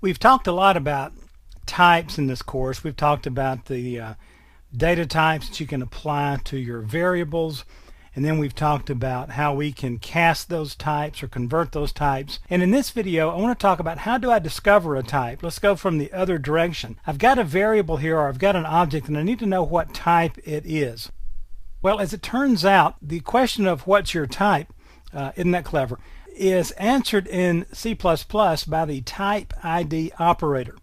We've talked a lot about types in this course. We've talked about the data types that you can apply to your variables, and then we've talked about how we can cast those types or convert those types. And in this video I want to talk about how do I discover a type. Let's go from the other direction. I've got a variable here, or I've got an object, and I need to know what type it is. Well, as it turns out, the question of what's your type, isn't that clever, is answered in C++ by the type ID operator.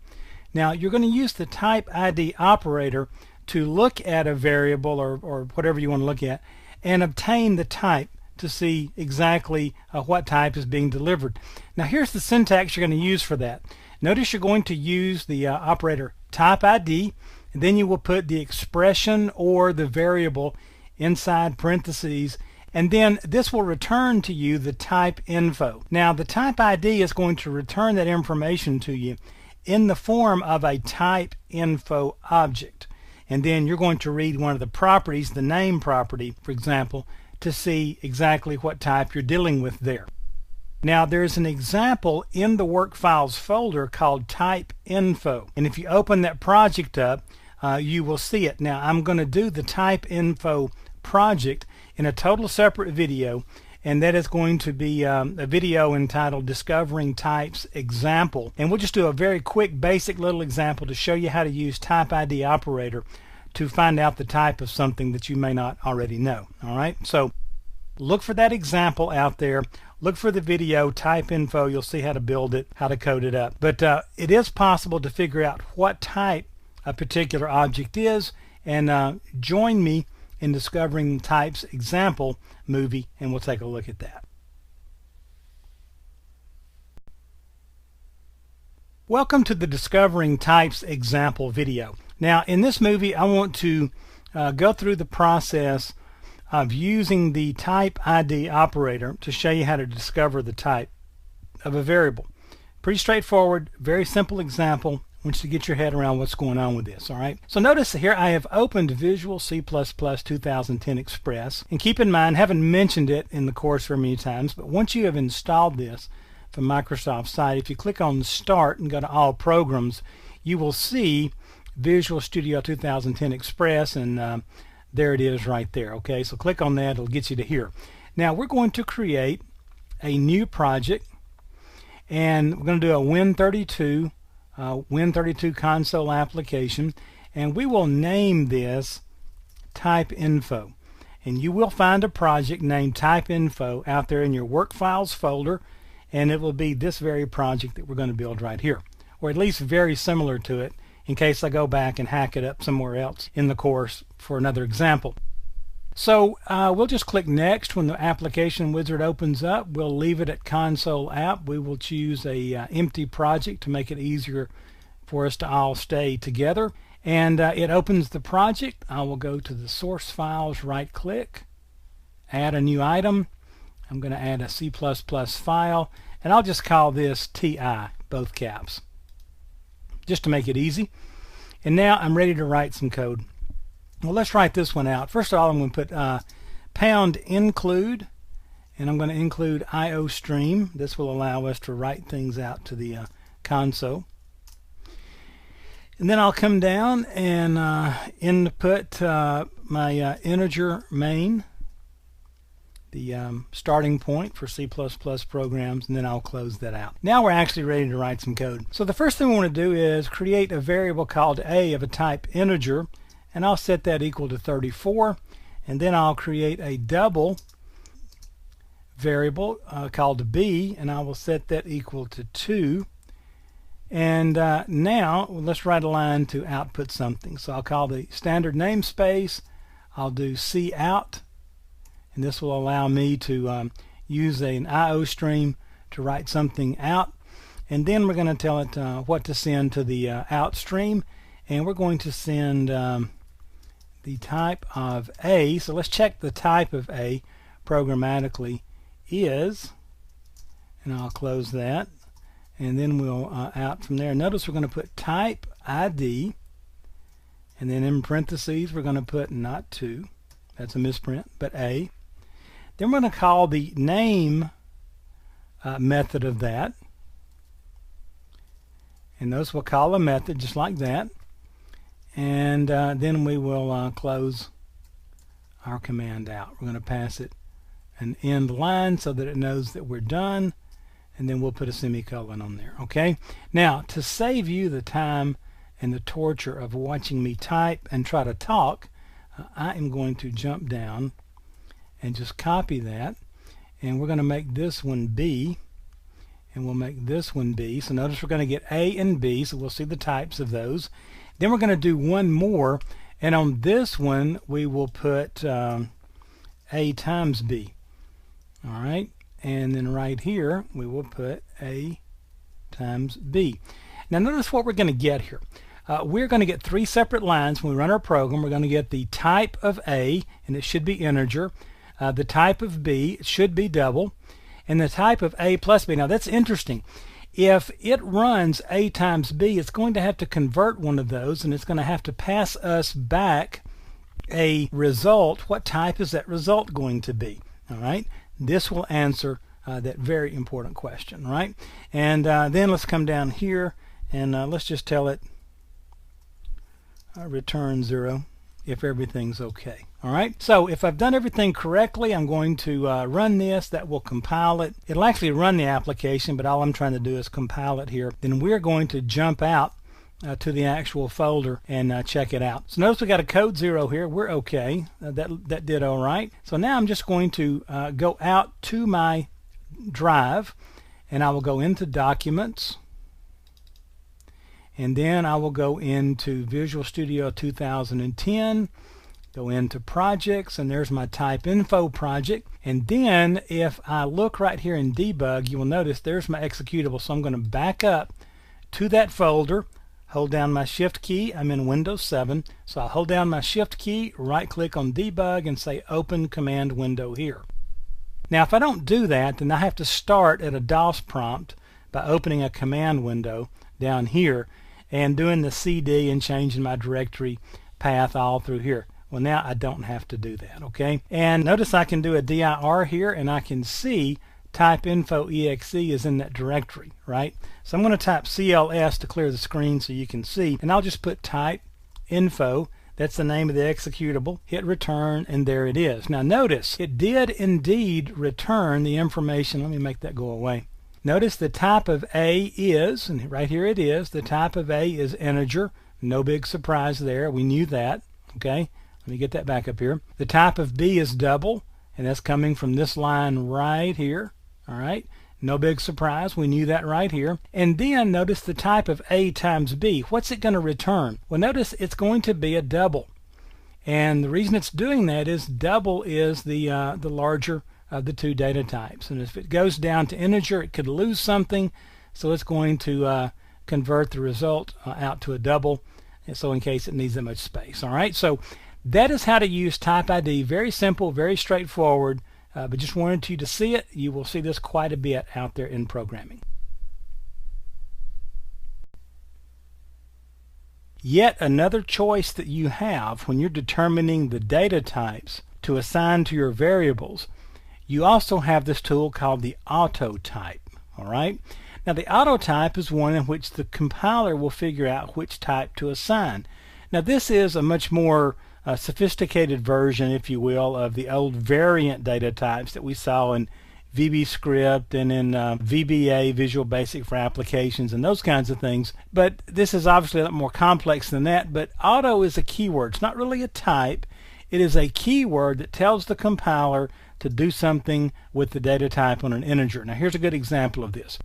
Now you're going to use the type ID operator to look at a variable or whatever you want to look at and obtain the type to see exactly what type is being delivered. Now here's the syntax you're going to use for that. Notice you're going to use the operator type ID, and then you will put the expression or the variable inside parentheses, and then this will return to you the type info. Now the type ID is going to return that information to you in the form of a type info object, and then you're going to read one of the properties, the name property for example, to see exactly what type you're dealing with there. Now there's an example in the work files folder called type info, and if you open that project up you will see it. Now I'm going to do the type info project in a total separate video, and that is going to be a video entitled Discovering Types Example, and we'll just do a very quick basic little example to show you how to use type ID operator to find out the type of something that you may not already know. Alright, so look for that example out there, look for the video type info, you'll see how to build it, how to code it up. But it is possible to figure out what type a particular object is, and join me in Discovering Types Example movie, and we'll take a look at that. Welcome to the Discovering Types Example video. Now in this movie I want to go through the process of using the type ID operator to show you how to discover the type of a variable. Pretty straightforward, very simple example. I want you to get your head around what's going on with this. Alright, so notice here I have opened Visual C++ 2010 Express, and keep in mind, haven't mentioned it in the course very many times, but once you have installed this from Microsoft's site, if you click on Start and go to All Programs, you will see Visual Studio 2010 Express, and there it is right there. Okay, so click on that, it'll get you to here. Now we're going to create a new project, and we're going to do a Win32 Win32 console application, and we will name this type info, and you will find a project named type info out there in your work files folder, and it will be this very project that we're going to build right here, or at least very similar to it, in case I go back and hack it up somewhere else in the course for another example. So we'll just click next when the application wizard opens up. We'll leave it at console app. We will choose a empty project to make it easier for us to all stay together, and it opens the project. I will go to the source files, right click, add a new item. I'm going to add a C++ file, and I'll just call this TI, both caps, just to make it easy. And now I'm ready to write some code. Well, let's write this one out. First of all, I'm going to put pound include, and I'm going to include IOStream. This will allow us to write things out to the console. And then I'll come down and input my integer main, the starting point for C++ programs, and then I'll close that out. Now we're actually ready to write some code. So the first thing we want to do is create a variable called a of a type integer, and I'll set that equal to 34, and then I'll create a double variable called b, and I will set that equal to 2. And now let's write a line to output something. So I'll call the standard namespace, I'll do cout, and this will allow me to use an IOStream to write something out, and then we're going to tell it what to send to the out stream, and we're going to send the type of A. So let's check the type of A programmatically is, and I'll close that, and then we'll out from there. Notice we're going to put type ID, and then in parentheses we're going to put not 2, that's a misprint, but A. Then we're going to call the name method of that, And those we'll call a method just like that. And then we will close our command out. We're going to pass it an end line so that it knows that we're done, and then we'll put a semicolon on there. Okay, now to save you the time and the torture of watching me type and try to talk, I am going to jump down and just copy that, and we're going to make this one B, and we'll make this one B. So notice we're going to get A and B, so we'll see the types of those. Then we're going to do one more, and on this one we will put A times B. All right, and then right here we will put A times B. Now notice what we're going to get here. We're going to get three separate lines when we run our program. We're going to get the type of A, and it should be integer. The type of B, it should be double. And the type of A plus B. Now that's interesting. If it runs A times B, it's going to have to convert one of those, and it's going to have to pass us back a result. What type is that result going to be? All right. This will answer that very important question, right? And then let's come down here and let's just tell it return 0 if everything's okay. All right, so if I've done everything correctly, I'm going to run this. That will compile it. It'll actually run the application, but all I'm trying to do is compile it here. Then we're going to jump out to the actual folder and check it out. So notice we got a code 0 here. We're okay. That did all right. So now I'm just going to go out to my drive, and I will go into Documents, and then I will go into Visual Studio 2010, go into Projects, and there's my Type Info project. And then if I look right here in Debug, you will notice there's my executable. So I'm going to back up to that folder, hold down my Shift key. I'm in Windows 7, so I'll hold down my Shift key, right click on Debug, and say Open Command Window here. Now if I don't do that, then I have to start at a DOS prompt by opening a command window down here and doing the CD and changing my directory path all through here. Well, now I don't have to do that, okay? And notice I can do a dir here, and I can see type info exe is in that directory, right? So I'm going to type CLS to clear the screen so you can see, and I'll just put type info. That's the name of the executable. Hit return, and there it is. Now notice it did indeed return the information. Let me make that go away. Notice the type of A is, and right here it is, the type of A is integer. No big surprise there. We knew that, okay? Let me get that back up here. The type of B is double, and that's coming from this line right here. All right, no big surprise. We knew that right here. And then notice the type of A times B. What's it going to return? Well, notice it's going to be a double. And the reason it's doing that is double is the larger of the two data types. And if it goes down to integer, it could lose something. So it's going to convert the result out to a double. And so in case it needs that much space. All right, so that is how to use Type ID. Very simple, very straightforward, but just wanted you to see it. You will see this quite a bit out there in programming. Yet another choice that you have when you're determining the data types to assign to your variables, you also have this tool called the auto type. All right. Now the auto type is one in which the compiler will figure out which type to assign. Now this is a much more sophisticated version, if you will, of the old variant data types that we saw in VBScript and in VBA, Visual Basic for Applications, and those kinds of things. But this is obviously a lot more complex than that. But auto is a keyword. It's not really a type. It is a keyword that tells the compiler to do something with the data type on an integer. Now here's a good example of this.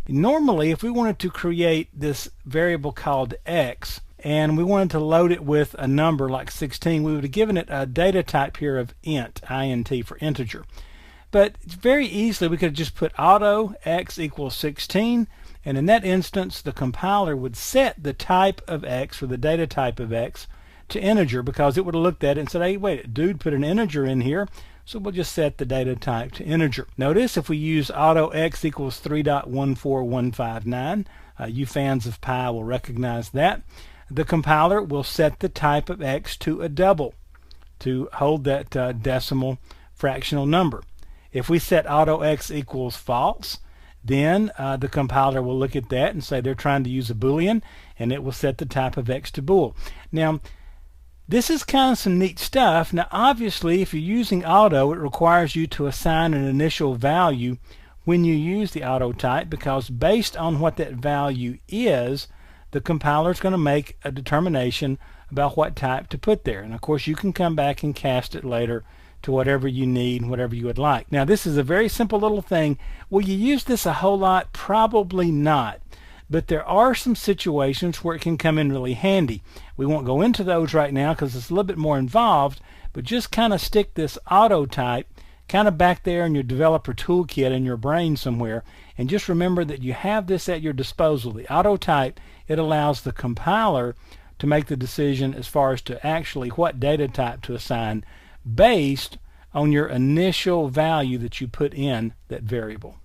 Normally, if we wanted to create this variable called x, and we wanted to load it with a number like 16, we would have given it a data type here of int for integer. But very easily we could have just put auto x equals 16, and in that instance the compiler would set the type of x, or the data type of x, to integer, because it would have looked at it and said, hey, wait, dude put an integer in here, so we'll just set the data type to integer. Notice if we use auto x equals 3.14159, you fans of pi will recognize that. The compiler will set the type of x to a double to hold that decimal fractional number. If we set auto x equals false, then the compiler will look at that and say they're trying to use a Boolean, and it will set the type of X to bool. Now, this is kind of some neat stuff. Now, obviously, if you're using auto, it requires you to assign an initial value when you use the auto type, because based on what that value is, the compiler is going to make a determination about what type to put there. And of course, you can come back and cast it later to whatever you need and whatever you would like. Now, this is a very simple little thing. Will you use this a whole lot? Probably not. But there are some situations where it can come in really handy. We won't go into those right now because it's a little bit more involved, but just kind of stick this auto type kind of back there in your developer toolkit in your brain somewhere, and just remember that you have this at your disposal. The auto type, it allows the compiler to make the decision as far as to actually what data type to assign based on your initial value that you put in that variable.